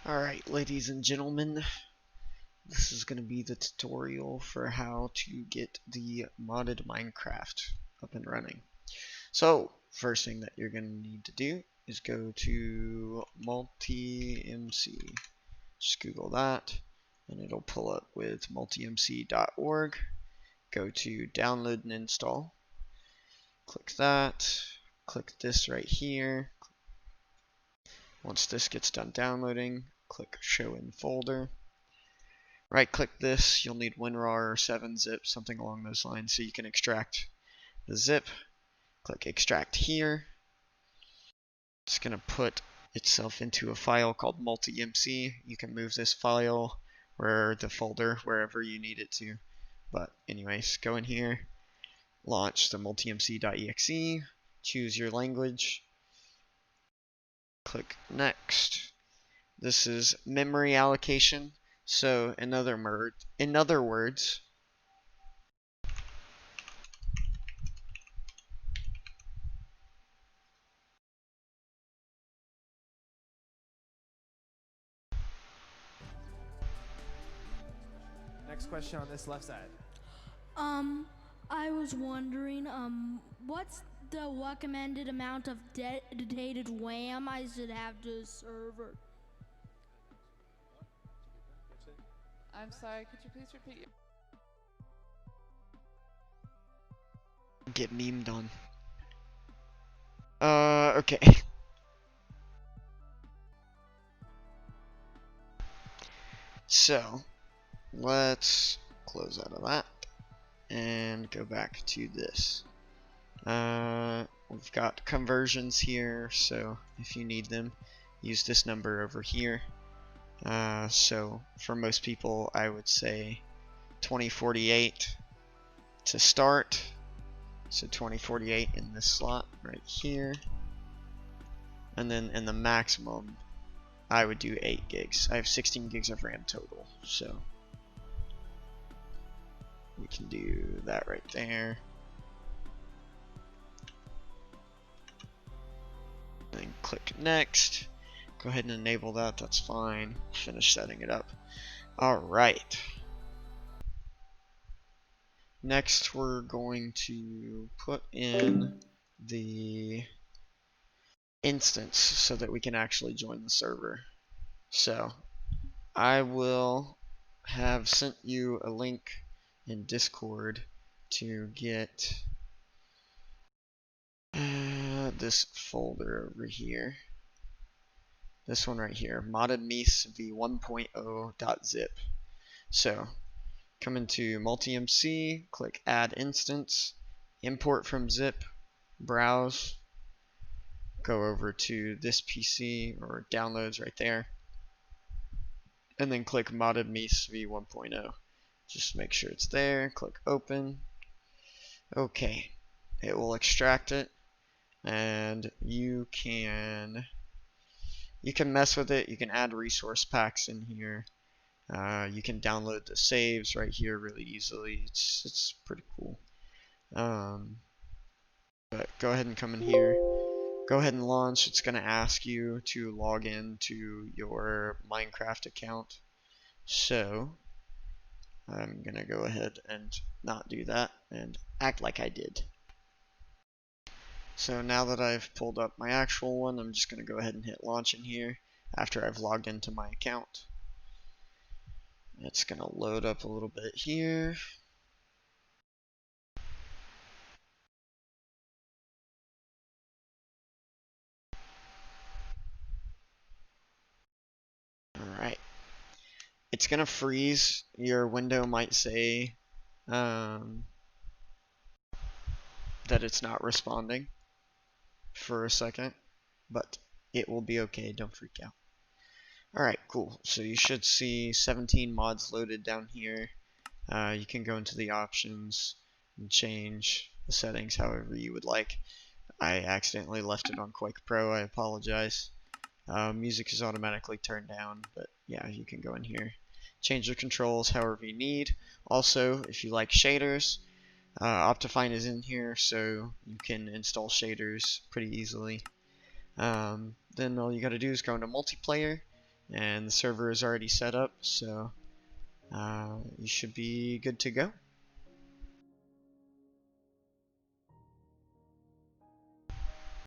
Alright, ladies and gentlemen, this is going to be the tutorial for how to get the modded Minecraft up and running. So, first thing that you're going to need to do is go to multi-mc. Just Google that, and it'll pull up with multimc.org. Go to download and install. Click that. Click this right here. Once this gets done downloading, click show in folder. Right click this, you'll need WinRAR or 7-zip, something along those lines, so you can extract the zip. Click extract here. It's going to put itself into a file called multimc. You can move this file or the folder wherever you need it to. But anyways, go in here, launch the multimc.exe, choose your language, click next. This is memory allocation. So in other words, Next question on this left side. I was wondering, what's the recommended amount of dedicated RAM I should have to the server? I'm sorry, could you please repeat your... get memed on. Okay. So, let's close out of that and go back to this. We've got conversions here, so if you need them, use this number over here. So for most people, I would say 2048 to start. So 2048 in this slot right here. And then in the maximum, I would do 8 gigs. I have 16 gigs of RAM total, so we can do that right there. Then click next. Go ahead and enable that, that's fine. Finish setting it up. Alright. Next we're going to put in the instance so that we can actually join the server. So I will have sent you a link in Discord to get this folder over here. This one right here, modded Meese v1.0.zip. So come into multimc, click add instance, import from zip, browse, go over to this PC or downloads right there, and then click modded Meese v1.0. Just make sure it's there, click open. Okay, it will extract it, and you can mess with it. You can add resource packs in here. You can download the saves right here really easily. It's pretty cool. But go ahead and come in here. Go ahead and launch. It's going to ask you to log in to your Minecraft account. So I'm going to go ahead and not do that and act like I did. So now that I've pulled up my actual one, I'm just going to go ahead and hit launch in here after I've logged into my account. It's going to load up a little bit here. Alright. It's going to freeze. Your window might say that it's not responding for a second, but it will be okay. Don't freak out. Alright, cool. So you should see 17 mods loaded down here. You can go into the options and change the settings however you would like. I accidentally left it on Quake Pro. I apologize. Music is automatically turned down, but yeah, you can go in here, change the controls however you need. Also, if you like shaders, Optifine is in here, so you can install shaders pretty easily. Then all you gotta do is go into multiplayer, and the server is already set up, so you should be good to go.